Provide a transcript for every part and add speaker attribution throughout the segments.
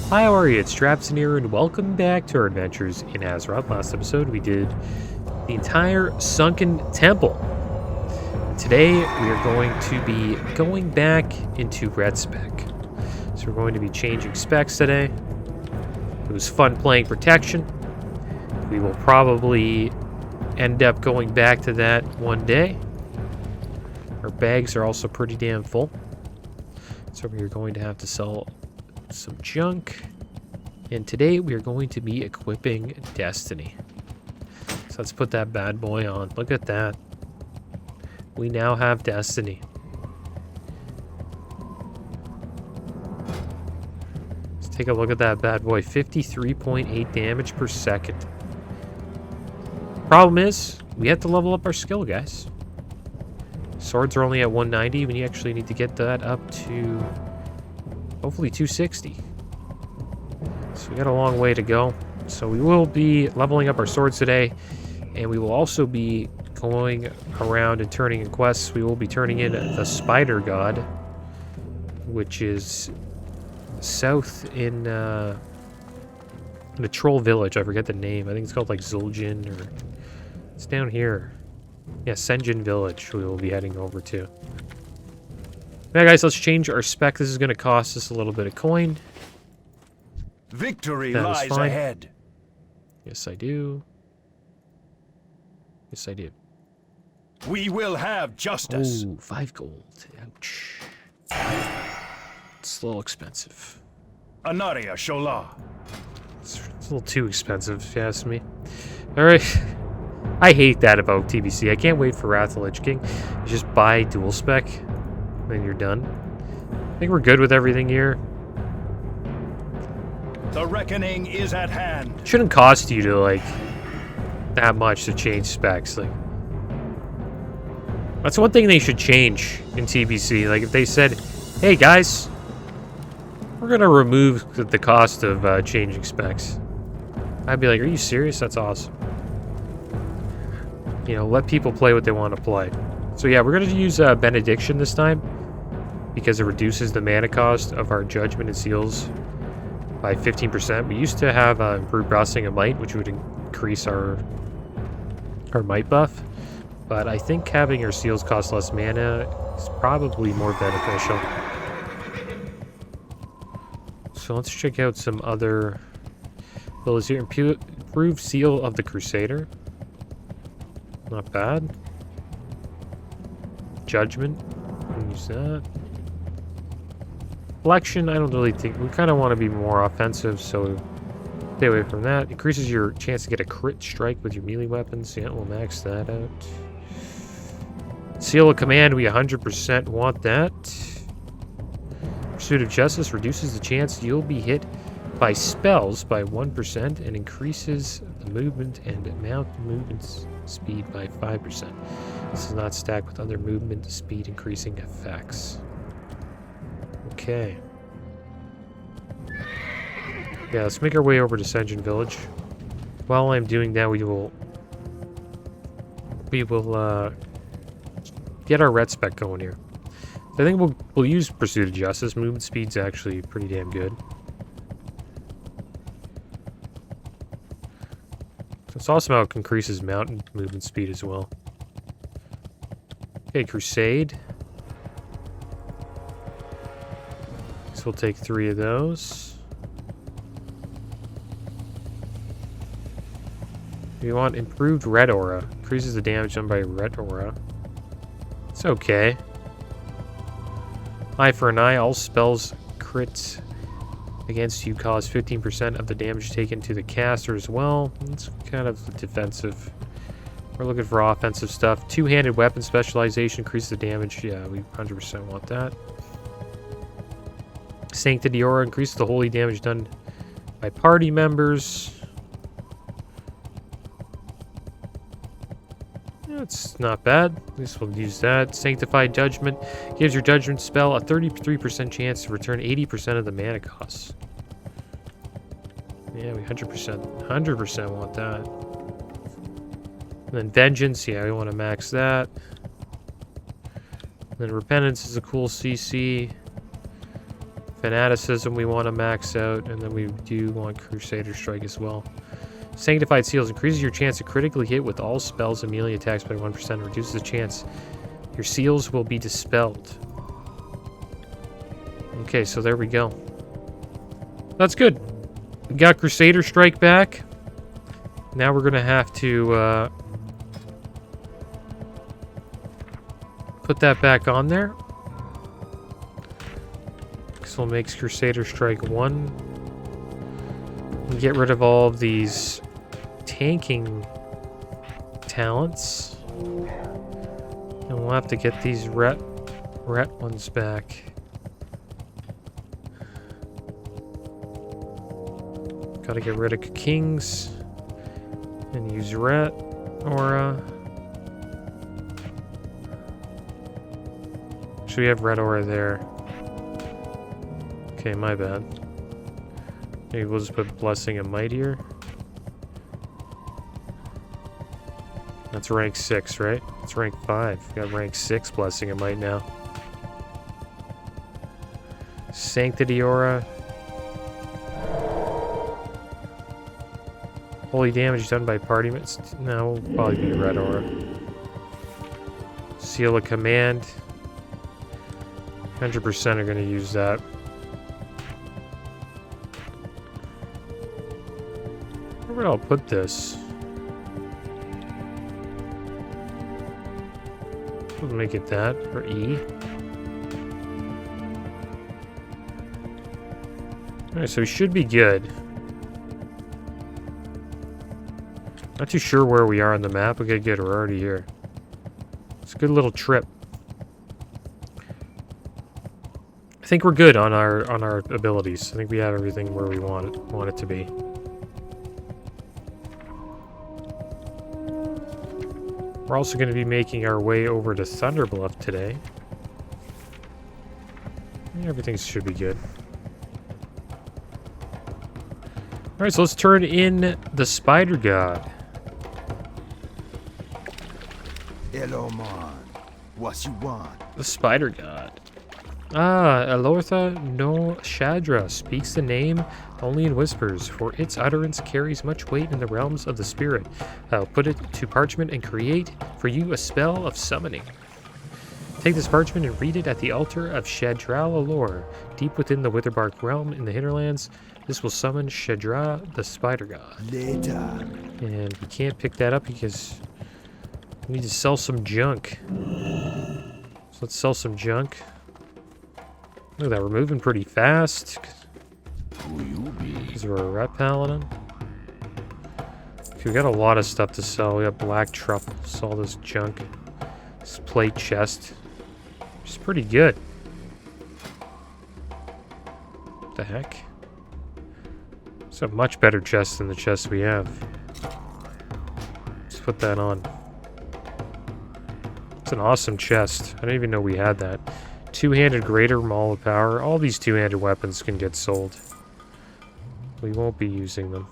Speaker 1: Hi, how are you? It's Trapson here, and welcome back to our adventures in Azeroth. Last episode, we did the entire Sunken Temple. Today, we are going to be going back into Red Spec. So we're going to be changing specs today. It was fun playing Protection. We will probably end up going back to that one day. Our bags are also pretty damn full. So we are going to have to sell some junk, and today we are going to be equipping Destiny. So let's put that bad boy on. Look at that. We now have Destiny. Let's take a look at that bad boy. 53.8 damage per second. Problem is, we have to level up our skill, guys. Swords are only at 190 when you actually need to get that up to hopefully 260. So we got a long way to go. So we will be leveling up our swords today, and we will also be going around and turning in quests. We will be turning in the Spider God, which is south in the troll village. I forget the name. I think it's called like Zul'jin, or it's down here. Yeah, Sen'jin village we will be heading over to. Now, guys, let's change our spec. This is going to cost us a little bit of coin.
Speaker 2: Victory lies ahead.
Speaker 1: Yes, I do. Yes, I do.
Speaker 2: We will have justice.
Speaker 1: Oh, 5 gold. Ouch. It's a little expensive.
Speaker 2: Anaria Shola.
Speaker 1: It's a little too expensive, if you ask me. Alright. I hate that about TBC. I can't wait for Wrath of the Lich King. You just buy dual spec, then you're done. I think we're good with everything here.
Speaker 2: The reckoning is at hand.
Speaker 1: Shouldn't cost you to, like, that much to change specs. Like, that's one thing they should change in TBC. Like, if they said, hey, guys, we're going to remove the cost of changing specs. I'd be like, are you serious? That's awesome. You know, let people play what they want to play. So yeah, we're going to use Benediction this time, because it reduces the mana cost of our Judgment and Seals by 15%. We used to have improved Blessing of Might, which would increase our Might buff, but I think having our Seals cost less mana is probably more beneficial. So let's check out some other abilities here. Improved Seal of the Crusader. Not bad. Judgment. Use that. Flexion, I don't really think. We kind of want to be more offensive, so stay away from that. Increases your chance to get a crit strike with your melee weapons. Yeah, we'll max that out. Seal of Command, we 100% want that. Pursuit of Justice reduces the chance you'll be hit by spells by 1% and increases the movement and mount movement speed by 5%. This is not stacked with other movement speed increasing effects. Okay. Yeah, let's make our way over to Sen'jin village. While I'm doing that, we will get our red spec going here. I think we'll use Pursuit of Justice. Movement speed's actually pretty damn good. It's awesome how it increases mountain movement speed as well. Okay, Crusade. So we'll take 3 of those. We want improved red aura. Increases the damage done by red aura. It's okay. Eye for an eye. All spells crits against you cause 15% of the damage taken to the caster as well. It's kind of defensive. We're looking for offensive stuff. Two-handed weapon specialization increases the damage. Yeah, we 100% want that. Sanctity aura increases the holy damage done by party members. That's not bad. At least we'll use that. Sanctified Judgment gives your Judgment spell a 33% chance to return 80% of the mana costs. Yeah, we 100% want that. And then Vengeance, yeah, we want to max that. And then Repentance is a cool CC. Fanaticism we want to max out, and then we do want Crusader Strike as well. Sanctified Seals increases your chance to critically hit with all spells and melee attacks by 1%. Reduces the chance your seals will be dispelled. Okay, so there we go. That's good. We got Crusader Strike back. Now we're going to have to put that back on there. So we'll make Crusader Strike 1. And get rid of all of these tanking talents. And we'll have to get these ret ones back. Gotta get rid of Kings. And use ret aura. So we have red aura there. Okay, my bad. Maybe we'll just put Blessing of Might here. That's rank 6, right? It's rank 5. We got rank 6 Blessing of Might now. Sanctity aura. Holy damage done by party mates. No, will probably be red aura. Seal of Command. 100% are going to use that. Where would I put this? We'll make it that, or E. Alright, so we should be good. Not too sure where we are on the map. Okay, good, we're already here. It's a good little trip. I think we're good on our abilities. I think we have everything where we want it to be. We're also going to be making our way over to Thunderbluff today. Everything should be good. Alright, so let's turn in the Spider God.
Speaker 3: Hello, man. What you want?
Speaker 1: The Spider God. Ah, Elortha no Shadra speaks the name only in whispers, for its utterance carries much weight in the realms of the spirit. I'll put it to parchment and create for you a spell of summoning. Take this parchment and read it at the altar of Shadral Alor, deep within the Witherbark realm in the Hinterlands. This will summon Shadra, the Spider God.
Speaker 3: Later.
Speaker 1: And we can't pick that up because we need to sell some junk. So let's sell some junk. Look at that, we're moving pretty fast.
Speaker 3: Who you be?
Speaker 1: Because we're a ret paladin. Okay, we got a lot of stuff to sell. We got black truffles, all this junk. This plate chest. Which is pretty good. What the heck? It's a much better chest than the chest we have. Let's put that on. It's an awesome chest. I didn't even know we had that. Two-handed greater maul of power. All these two-handed weapons can get sold. We won't be using them.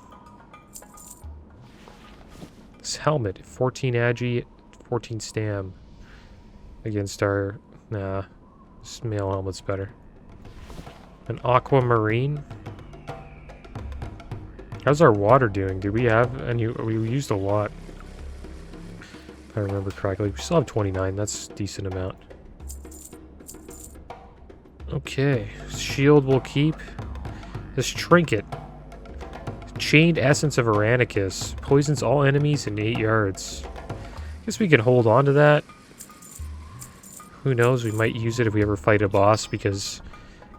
Speaker 1: This helmet, 14 agi, 14 stam. Against our... Nah, this male helmet's better. An aquamarine. How's our water doing? Do we have any... We used a lot. If I remember correctly. We still have 29. That's a decent amount. Okay. Shield we'll keep. This trinket. Chained Essence of Aranicus. Poisons all enemies in 8 yards. Guess we can hold on to that. Who knows? We might use it if we ever fight a boss, because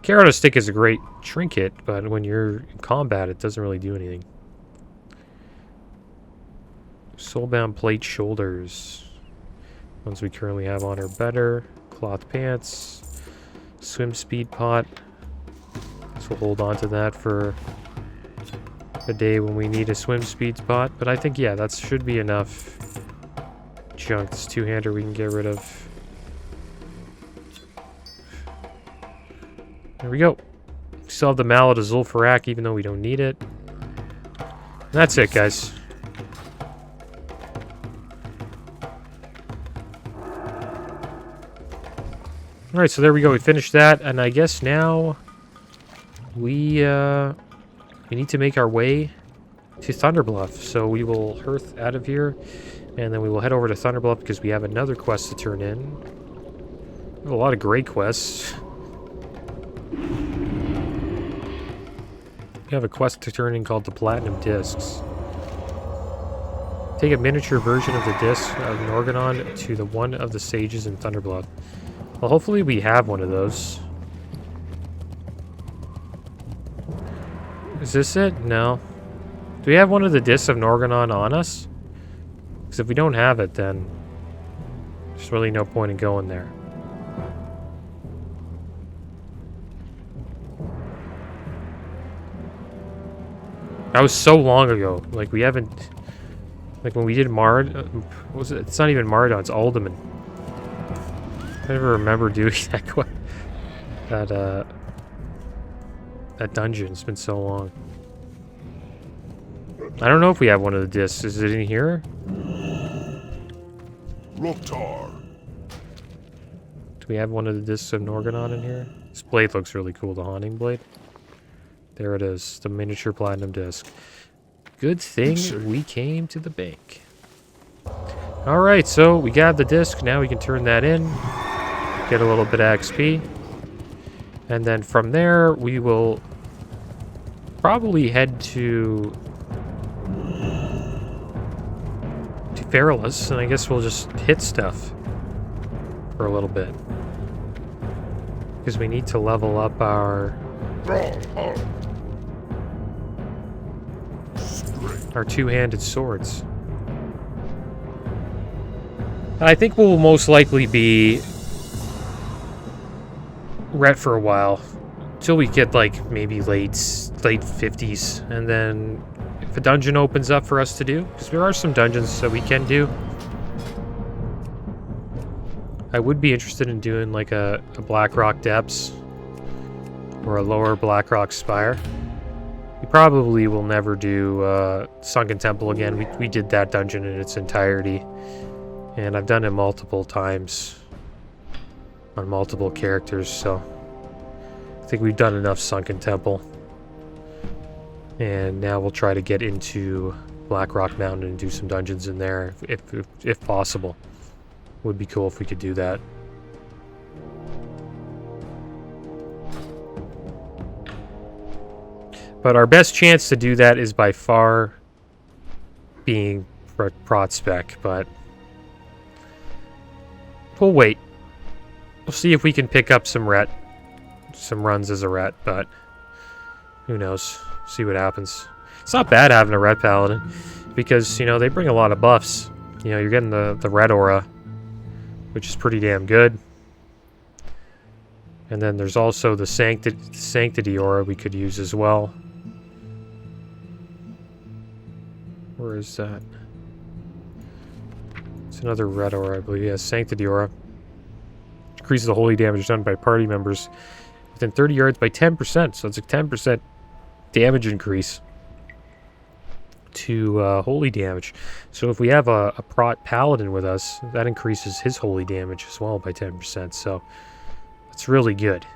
Speaker 1: Carrot Stick is a great trinket, but when you're in combat, it doesn't really do anything. Soulbound Plate Shoulders. Ones we currently have on are better. Cloth Pants. Swim Speed Pot. So we'll hold on to that for a day when we need a swim speed pot. But I think, yeah, that should be enough junk. This two-hander we can get rid of. There we go. Still have the Mallet of Zul'Farrak, even though we don't need it. And that's it, guys. Alright, so there we go. We finished that. And I guess now we need to make our way to Thunderbluff. So we will hearth out of here, and then we will head over to Thunderbluff because we have another quest to turn in. We have a lot of great quests. We have a quest to turn in called the Platinum Discs. Take a miniature version of the disc of Norganon to the one of the sages in Thunderbluff. Well, hopefully we have one of those. Is this it? No. Do we have one of the discs of Norganon on us? Because if we don't have it, then there's really no point in going there. That was so long ago. Like, we haven't... Like, when we did Mard... what was it? It's not even Mardon, it's Alderman. I never remember doing that, that dungeon. It's been so long. I don't know if we have one of the discs. Is it in here?
Speaker 3: Loktar.
Speaker 1: Do we have one of the discs of Norganon in here? This blade looks really cool, the Haunting Blade. There it is, the miniature platinum disc. Good thing we came to the bank. Alright, so we got the disc. Now we can turn that in. Get a little bit of XP. And then from there, we will probably head to Feralus, and I guess we'll just hit stuff for a little bit. Because we need to level up our two-handed swords. I think we'll most likely be Ret for a while. Until we get like maybe late 50s. And then if a dungeon opens up for us to do, because there are some dungeons that we can do. I would be interested in doing like a Blackrock Depths or a lower Blackrock Spire. We probably will never do Sunken Temple again. We did that dungeon in its entirety. And I've done it multiple times on multiple characters, so I think we've done enough Sunken Temple. And now we'll try to get into Blackrock Mountain and do some dungeons in there if possible. Would be cool if we could do that. But our best chance to do that is by far being Prot Spec, but we'll wait. We'll see if we can pick up some runs as a Ret, but who knows? See what happens. It's not bad having a Ret Paladin, because, you know, they bring a lot of buffs. You know, you're getting the Red Aura, which is pretty damn good. And then there's also the Sanctity Aura we could use as well. Where is that? It's another Red Aura, I believe. Yeah, Sanctity Aura. Increases the holy damage done by party members within 30 yards by 10%. So it's a 10% damage increase to holy damage. So if we have a Prot Paladin with us, that increases his holy damage as well by 10%. So it's really good.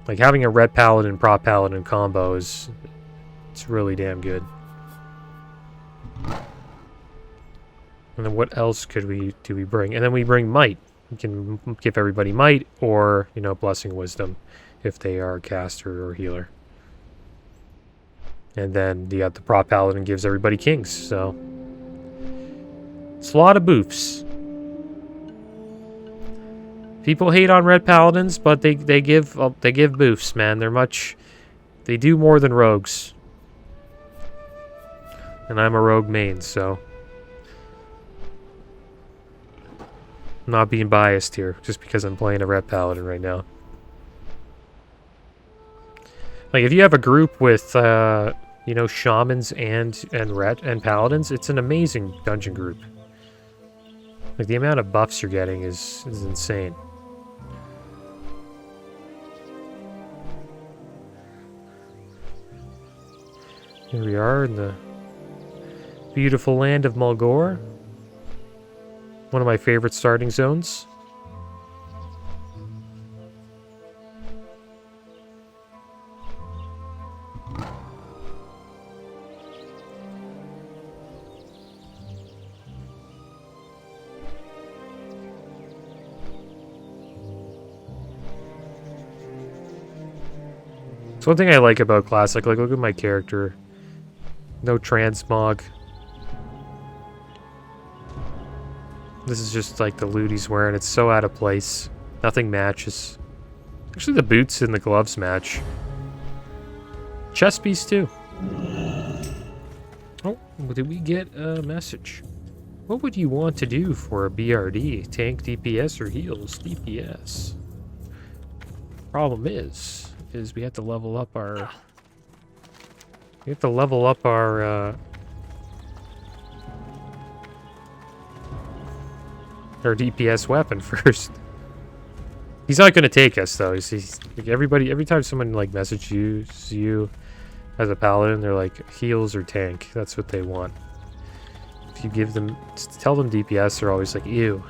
Speaker 1: Like having a Red Paladin, Prot Paladin combo it's really damn good. And then what else do we bring? And then we bring Might. We can give everybody Might or, you know, Blessing Wisdom if they are a caster or healer. And then you got the Prot Paladin gives everybody Kings, so it's a lot of boofs. People hate on Red Paladins, but they give boofs, man. They do more than rogues. And I'm a rogue main, so I'm not being biased here just because I'm playing a Red Paladin right now. Like if you have a group with you know, shamans and Ret and paladins, it's an amazing dungeon group. Like the amount of buffs you're getting is insane. Here we are in the beautiful land of Mulgore. One of my favorite starting zones. It's one thing I like about Classic. Like, look at my character. No transmog. This is just like the loot he's wearing. It's so out of place. Nothing matches. Actually, the boots and the gloves match. Chest piece too. Oh, did we get a message? What would you want to do for a BRD? Tank DPS or heals DPS? Problem is we have to level up our... We have to level up our DPS weapon first. He's not gonna take us though. He's like every time someone like messages you as a paladin, they're like heals or tank. That's what they want. If you give them, tell them DPS, they're always like, ew.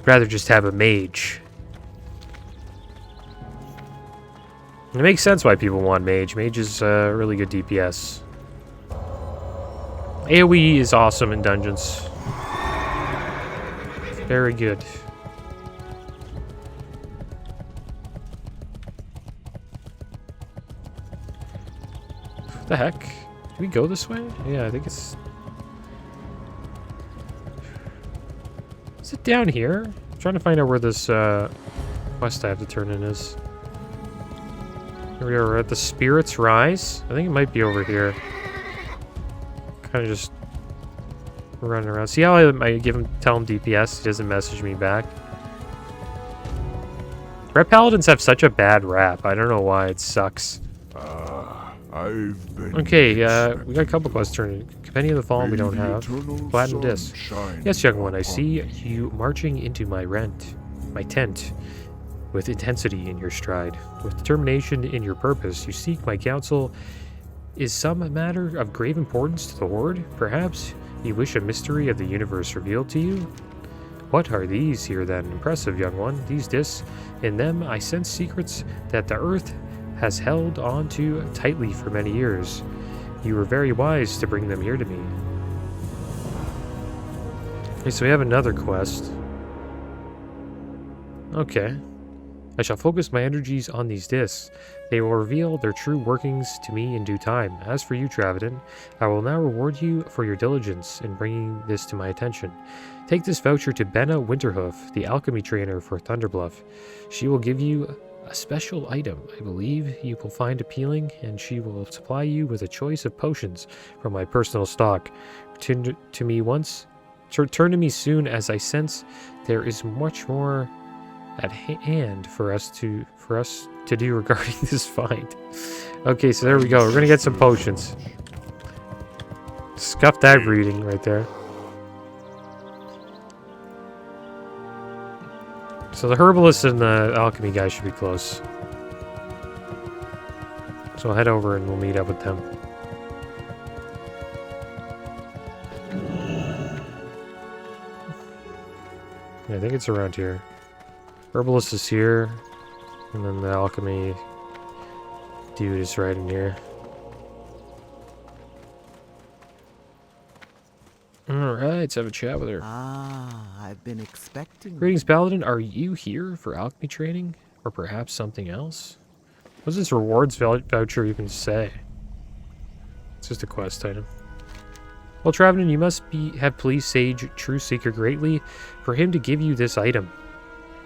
Speaker 1: I'd rather just have a mage. And it makes sense why people want mage. Mage is really good DPS. AoE is awesome in dungeons. Very good. What the heck? Can we go this way? Yeah, I think it's... Is it down here? I'm trying to find out where this quest I have to turn in is. Here we are, we're at the Spirit's Rise. I think it might be over here. Kind of just running around. See how I tell him DPS, he doesn't message me back. Red Paladins have such a bad rap. I don't know why, it sucks.
Speaker 3: I've been
Speaker 1: Okay, we got a couple quests turning. Compendium of the Fallen we don't have. Platinum Disc. Yes, young one, I see you marching into my tent, with intensity in your stride. With determination in your purpose, you seek my counsel. Is some matter of grave importance to the Horde? Perhaps you wish a mystery of the universe revealed to you? What are these here then? Impressive, young one. These discs, in them I sense secrets that the Earth has held on to tightly for many years. You were very wise to bring them here to me. Okay, so we have another quest. Okay. I shall focus my energies on these discs. They will reveal their true workings to me in due time. As for you, Travidon, I will now reward you for your diligence in bringing this to my attention. Take this voucher to Benna Winterhoof, the alchemy trainer for Thunderbluff. She will give you a special item I believe you will find appealing, and she will supply you with a choice of potions from my personal stock. Return to me soon, as I sense there is much more at hand for us to do regarding this find. Okay, so there we go. We're gonna get some potions. Scuff that reading right there. So the herbalist and the alchemy guy should be close. So I'll head over and we'll meet up with them. Yeah, I think it's around here. Herbalist is here, and then the alchemy dude is right in here. Alright, let's have a chat with her.
Speaker 3: I've been expecting...
Speaker 1: Greetings, Paladin. Are you here for alchemy training? Or perhaps something else? What does this rewards voucher even say? It's just a quest item. Well, Travidon, you must have pleased Sage Trueseeker greatly for him to give you this item.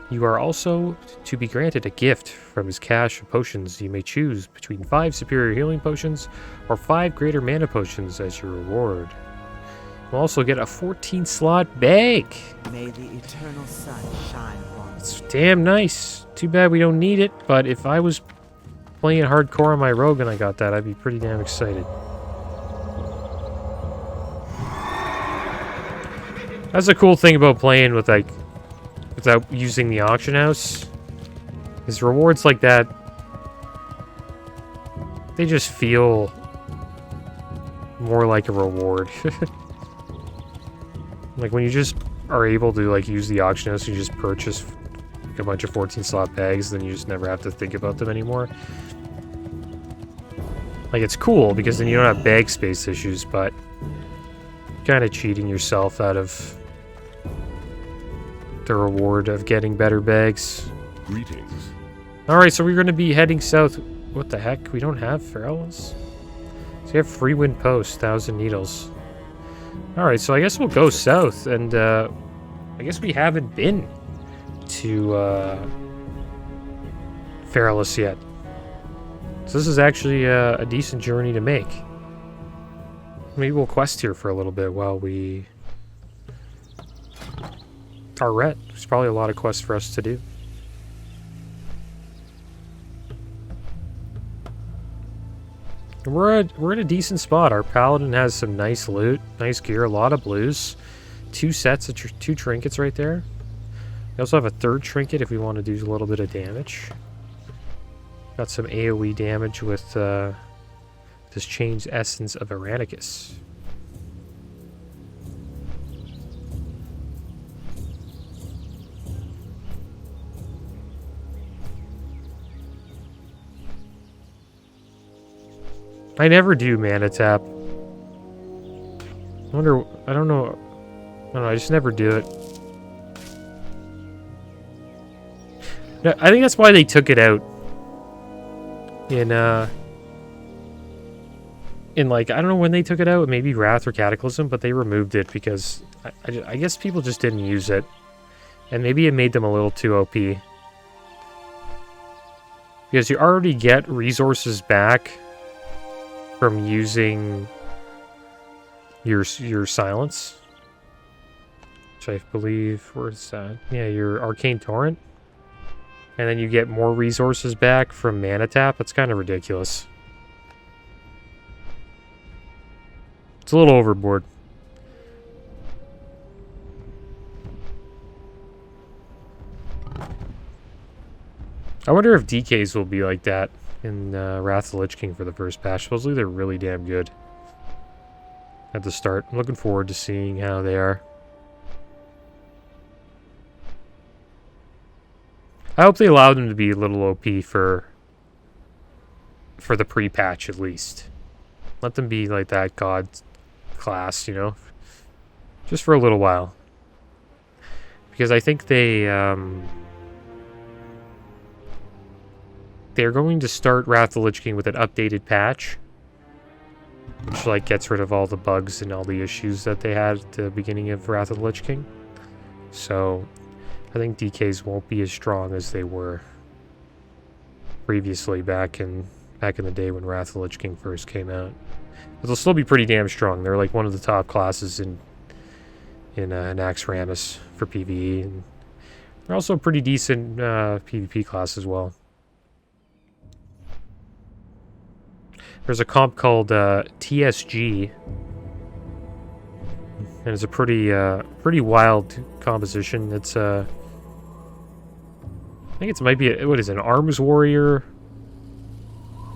Speaker 1: You are also to be granted a gift from his cache of potions. You may choose between 5 superior healing potions or 5 greater mana potions as your reward. You'll also get a 14-slot bag.
Speaker 4: May the eternal sun shine upon
Speaker 1: It's damn nice. Too bad we don't need it, but if I was playing hardcore on my rogue and I got that, I'd be pretty damn excited. That's a cool thing about playing with, like, without using the auction house. Is rewards like that, they just feel more like a reward. Like when you just are able to like use the auction house, you just purchase like, a bunch of 14-slot bags, then you just never have to think about them anymore. Like it's cool because then you don't have bag space issues, but kind of cheating yourself out of the reward of getting better bags.
Speaker 3: Greetings.
Speaker 1: Alright, so we're going to be heading south. What the heck? We don't have ferals? So we have Free Wind Post, 1,000 Needles. Alright, so I guess we'll go south, and I guess we haven't been to Feralus yet. So this is actually a decent journey to make. Maybe we'll quest here for a little bit while we are ret. There's probably a lot of quests for us to do. We're at a decent spot. Our paladin has some nice loot, nice gear, a lot of blues. 2 sets of 2 trinkets right there. We also have a 3rd trinket if we want to do a little bit of damage. Got some AoE damage with this changed essence of Aranicus. I never do mana tap. I don't know, I just never do it. No, I think that's why they took it out. In like, I don't know when they took it out, maybe Wrath or Cataclysm, but they removed it because I guess people just didn't use it. And maybe it made them a little too OP. Because you already get resources back from using your silence. Which I believe, where's that? Yeah, your Arcane Torrent. And then you get more resources back from mana tap. That's kind of ridiculous. It's a little overboard. I wonder if DKs will be like that in Wrath of the Lich King for the first patch. Supposedly they're really damn good at the start. I'm looking forward to seeing how they are. I hope they allow them to be a little OP for the pre-patch at least. Let them be like that god class, you know, just for a little while. Because I think they're going to start Wrath of the Lich King with an updated patch, which like gets rid of all the bugs and all the issues that they had at the beginning of Wrath of the Lich King. So I think DKs won't be as strong as they were previously back in the day when Wrath of the Lich King first came out. But they'll still be pretty damn strong. They're like one of the top classes in Naxxramas for PvE, and they're also a pretty decent PvP class as well. There's a comp called TSG, and it's a pretty wild composition. It's I think it might be what is it, an Arms Warrior,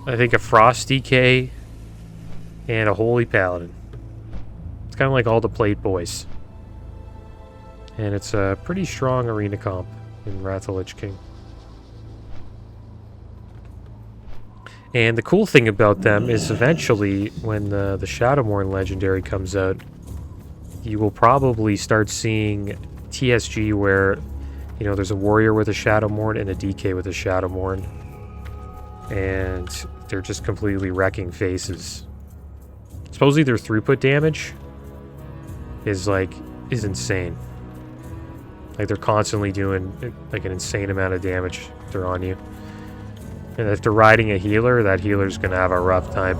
Speaker 1: I think a Frost DK, and a Holy Paladin. It's kind of like all the Plate Boys, and it's a pretty strong arena comp in Wrath of the Lich King. And the cool thing about them is eventually, when the Shadowmourne Legendary comes out, you will probably start seeing TSG where, you know, there's a warrior with a Shadowmourne and a DK with a Shadowmourne. And they're just completely wrecking faces. Supposedly their throughput damage is insane. Like they're constantly doing like an insane amount of damage if they're on you. And if they're riding a healer, that healer's gonna have a rough time.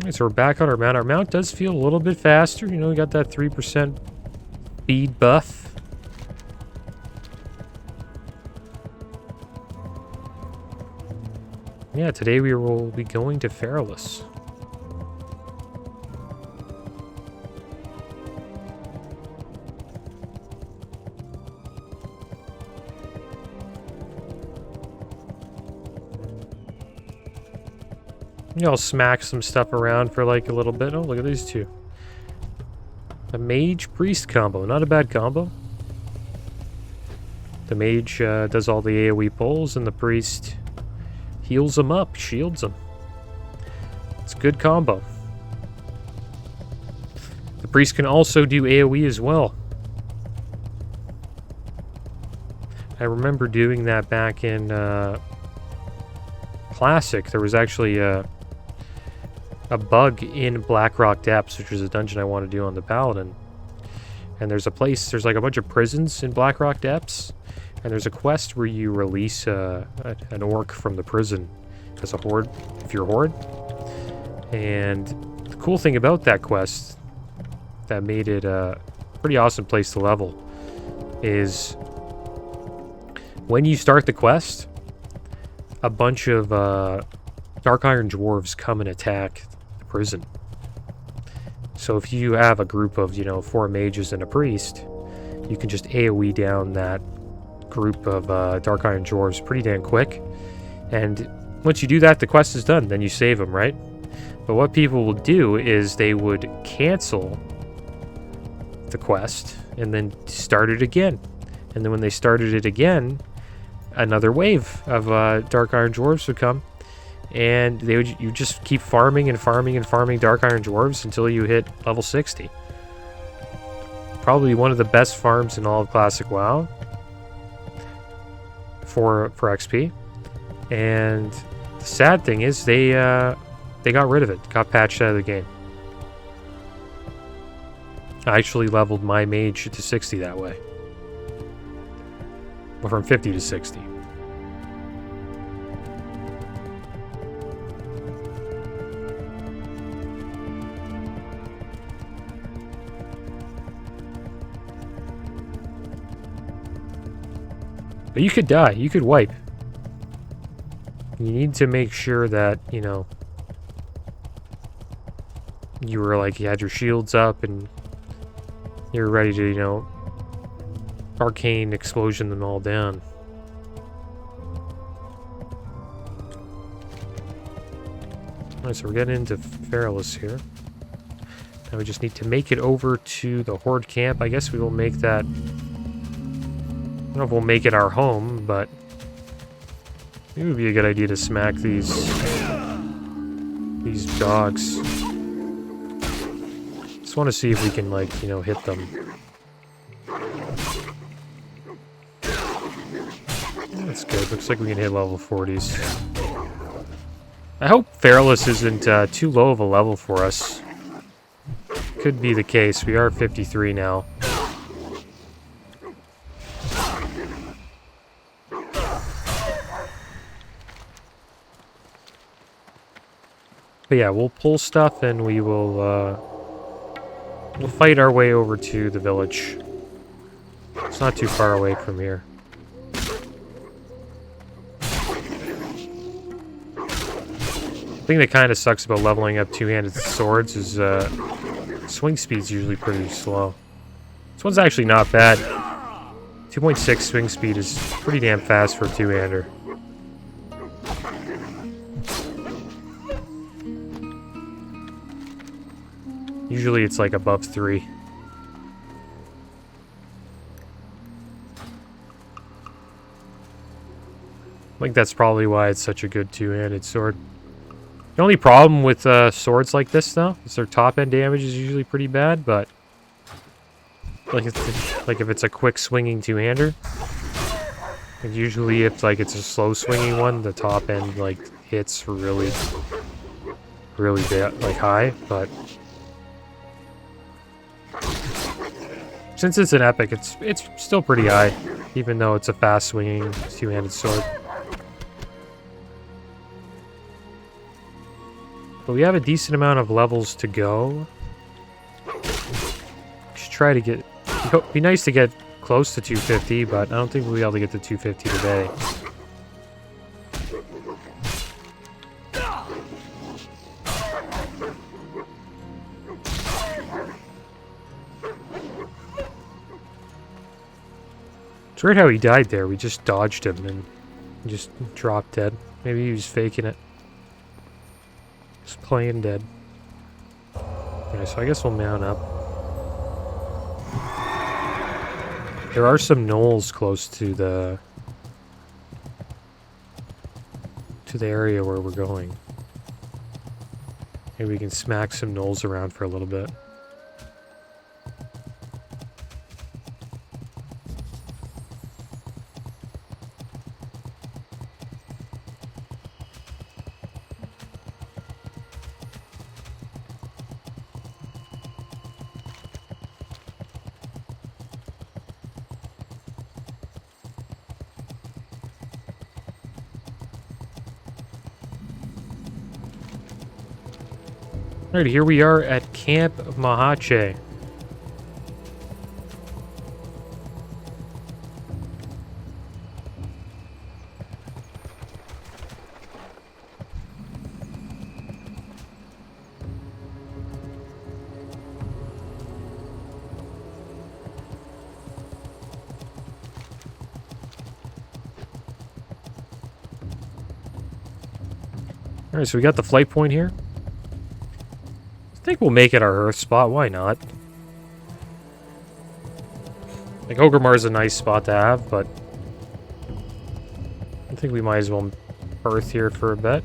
Speaker 1: Alright, so we're back on our mount. Our mount does feel a little bit faster. You know, we got that 3% speed buff. Yeah, today we will be going to Feralus. You know, I'll smack some stuff around for like a little bit. Oh, look at these two. A Mage Priest combo. Not a bad combo. The Mage does all the AoE pulls, and the Priest heals them up, shields them. It's a good combo. The priest can also do AoE as well. I remember doing that back in Classic. There was actually a bug in Blackrock Depths, which was a dungeon I wanted to do on the Paladin. And there's like a bunch of prisons in Blackrock Depths, and there's a quest where you release an orc from the prison as a horde, if you're a horde. And the cool thing about that quest that made it a pretty awesome place to level is when you start the quest, a bunch of Dark Iron Dwarves come and attack the prison. So if you have a group of, 4 mages and a priest, you can just AoE down that group of Dark Iron Dwarves pretty damn quick. And once you do that, the quest is done. Then you save them, right? But what people will do is they would cancel the quest and then start it again. And then when they started it again, another wave of Dark Iron Dwarves would come. And you just keep farming and farming and farming Dark Iron Dwarves until you hit level 60. Probably one of the best farms in all of Classic WoW for XP. And the sad thing is they got rid of it, got patched out of the game. I actually leveled my mage to 60 that way. Well, from 50 to 60. But you could die. You could wipe. You need to make sure that, you were like, you had your shields up and you're ready to, arcane explosion them all down. Alright, so we're getting into Feralus here. Now we just need to make it over to the Horde camp. I guess we will make that... I don't know if we'll make it our home, but maybe it would be a good idea to smack these dogs. Just want to see if we can, like, hit them. That's good. Looks like we can hit level 40s. I hope Feralus isn't too low of a level for us. Could be the case. We are 53 now. But yeah, we'll pull stuff and we will we'll fight our way over to the village. It's not too far away from here. The thing that kind of sucks about leveling up two-handed swords is swing speed's usually pretty slow. This one's actually not bad. 2.6 swing speed is pretty damn fast for a two-hander. Usually it's like above 3. I think that's probably why it's such a good two-handed sword. The only problem with swords like this, though, is their top-end damage is usually pretty bad, but like if it's a quick swinging two-hander, like usually if it's a slow swinging one, the top end hits really bad, high, but since it's an epic, it's still pretty high, even though it's a fast swinging two-handed sword. But we have a decent amount of levels to go. Should try to get... It'd be nice to get close to 250, but I don't think we'll be able to get to 250 today. It's weird how he died there. We just dodged him and he just dropped dead. Maybe he was faking it. Just playing dead. Okay, so I guess we'll mount up. There are some knolls close to the to the area where we're going. Maybe we can smack some gnolls around for a little bit. Alright, here we are at Camp Mahate. Alright, so we got the flight point here. I think we'll make it our Earth spot. Why not? Like, Ogremar's a nice spot to have, but I think we might as well Earth here for a bit.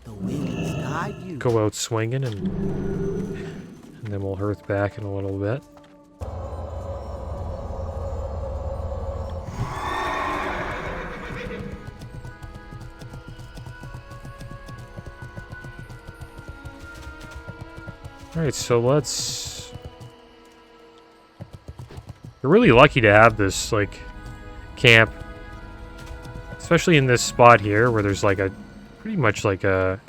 Speaker 4: The winds guide you.
Speaker 1: Go out swinging, and then we'll Earth back in a little bit. Alright, so let's... We're really lucky to have this, like, camp. Especially in this spot here, where there's, like, a... Pretty much, like, a...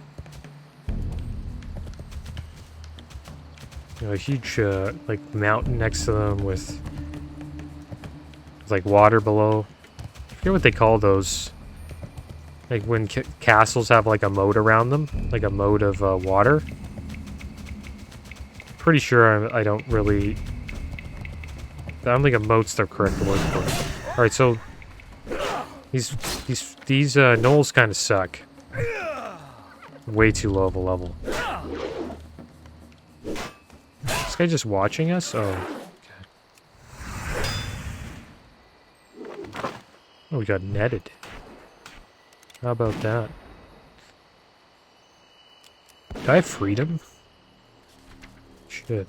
Speaker 1: You know, a huge, like, mountain next to them with... like, water below. I forget what they call those. Like, when castles have, like, a moat around them. Like, a moat of, water. Pretty sure I don't really... I don't think a moat's the correct word for it. Alright, so... These gnolls kind of suck. Way too low of a level. This guy just watching us? Oh, okay. Oh, we got netted. How about that? Do I have freedom? Should.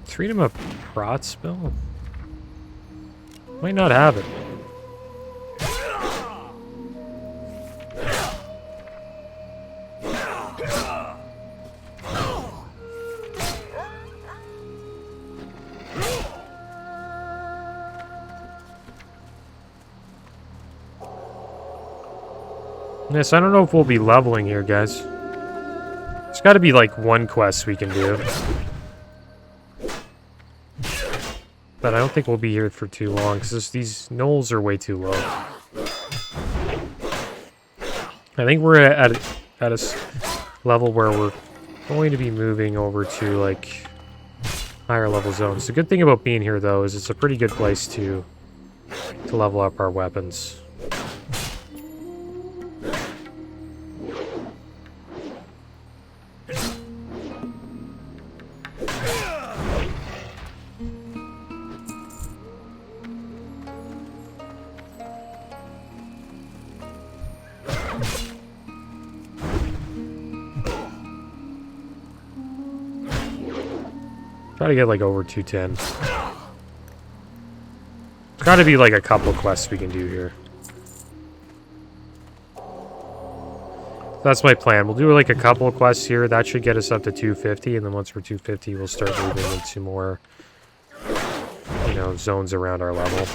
Speaker 1: Freedom a prot spell? Might not have it. Yes, I don't know if we'll be leveling here, guys. There's got to be like one quest we can do. But I don't think we'll be here for too long, because these gnolls are way too low. I think we're at a level where we're going to be moving over to, like, higher level zones. The good thing about being here, though, is it's a pretty good place to level up our weapons. Try to get like over 210. There's got to be like a couple quests we can do here. That's my plan. We'll do like a couple of quests here. That should get us up to 250, and then once we're 250, we'll start moving into more, you know, zones around our level.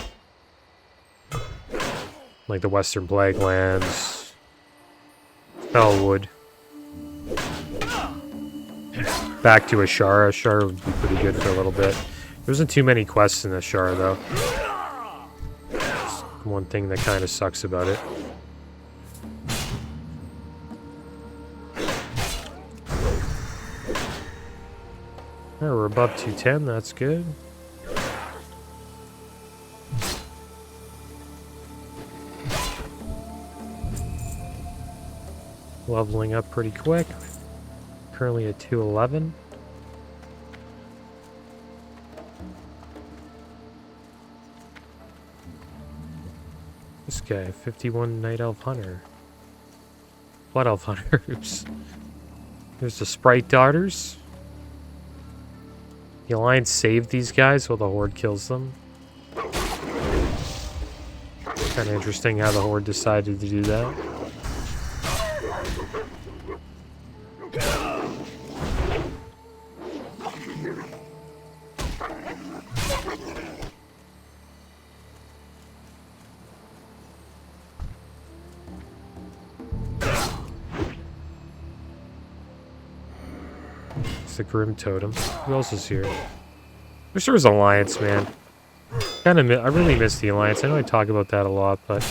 Speaker 1: Like the Western Plaguelands, Bellwood. Back to Ashara. Ashara would be pretty good for a little bit. There isn't too many quests in Ashara, though. That's one thing that kind of sucks about it. Alright, we're above 210. That's good. Leveling up pretty quick. currently at 211. This guy, 51 Night Elf Hunter. Blood Elf Hunter. Oops. There's the Sprite Daughters. The Alliance saved these guys while the Horde kills them. Kind of interesting how the Horde decided to do that. It's the Grim Totem. Who else is here? Wish there was Alliance, man. I really miss the Alliance. I know I talk about that a lot, but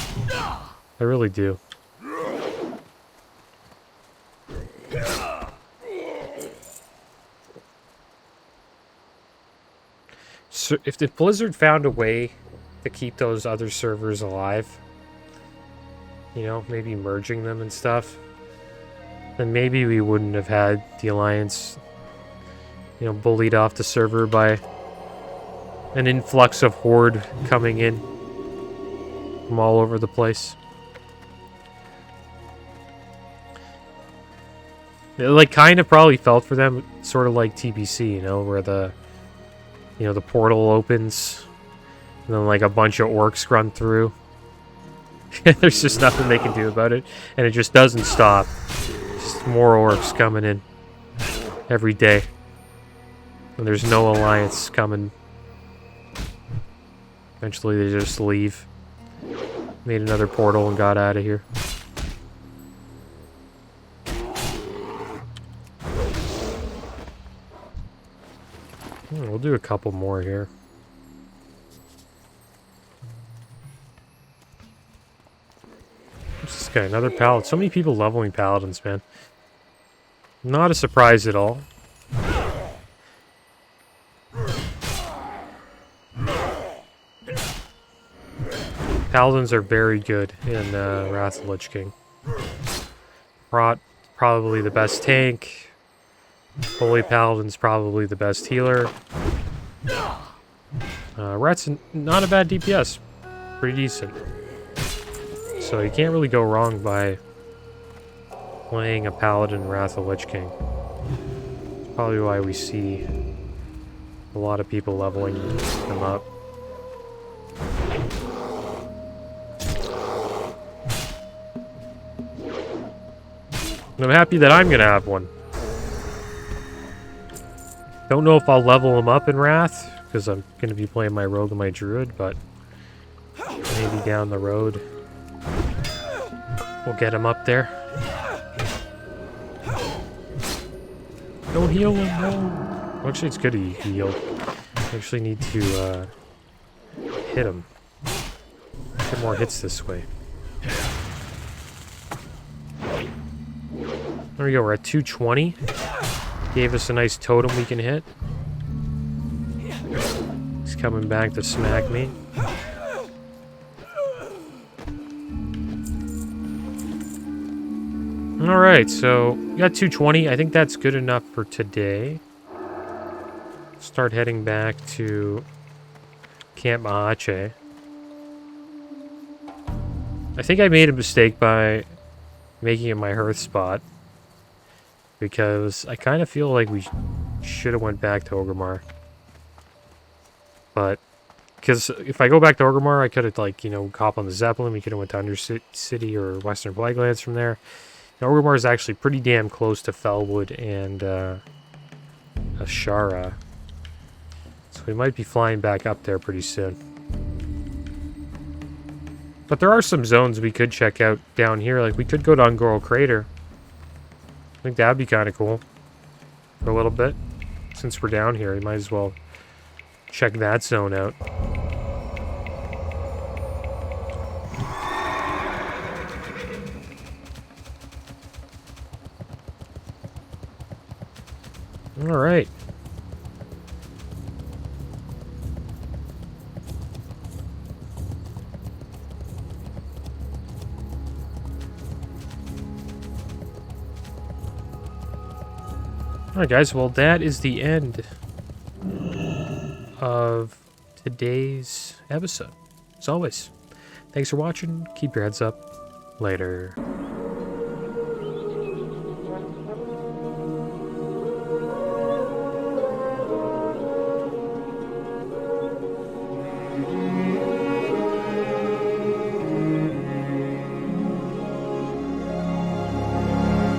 Speaker 1: I really do. So if the Blizzard found a way to keep those other servers alive, you know, maybe merging them and stuff, then maybe we wouldn't have had the Alliance, you know, bullied off the server by an influx of Horde coming in from all over the place. It, like, kind of probably felt for them sort of like TBC, you know, where the, you know, the portal opens and then like a bunch of orcs run through. There's just nothing they can do about it, and it just doesn't stop. Just more orcs coming in every day. And there's no Alliance coming. Eventually they just leave. Made another portal and got out of here. We'll do a couple more here. What's this guy? Another paladin. So many people leveling paladins, man. Not a surprise at all. Paladins are very good in Wrath of Lich King. Probably the best tank. Holy Paladin's probably the best healer. Rat's not a bad DPS. Pretty decent. So you can't really go wrong by playing a Paladin Wrath of Lich King. Probably why we see a lot of people leveling them up. And I'm happy that I'm gonna have one. Don't know if I'll level him up in Wrath, because I'm gonna be playing my Rogue and my Druid, but maybe down the road we'll get him up there. Don't heal him, no. Well, actually, it's good he healed. I actually need to hit him. Get more hits this way. There we go, we're at 220. Gave us a nice totem we can hit. He's coming back to smack me. Alright, so we got 220. I think that's good enough for today. Start heading back to Camp Mahate. I think I made a mistake by making it my hearth spot, because I kind of feel like we should have went back to Orgrimmar. But, because if I go back to Orgrimmar, I could have, like, you know, hop on the Zeppelin. We could have went to Undercity or Western Flaglands from there. And Orgrimmar is actually pretty damn close to Felwood and Ashara. So we might be flying back up there pretty soon. But there are some zones we could check out down here. Like, we could go to Ungoro Crater. I think that'd be kind of cool. For a little bit. Since we're down here, you might as well check that zone out. Alright. Alright, guys. Well, that is the end of today's episode. As always, thanks for watching. Keep your heads up. Later.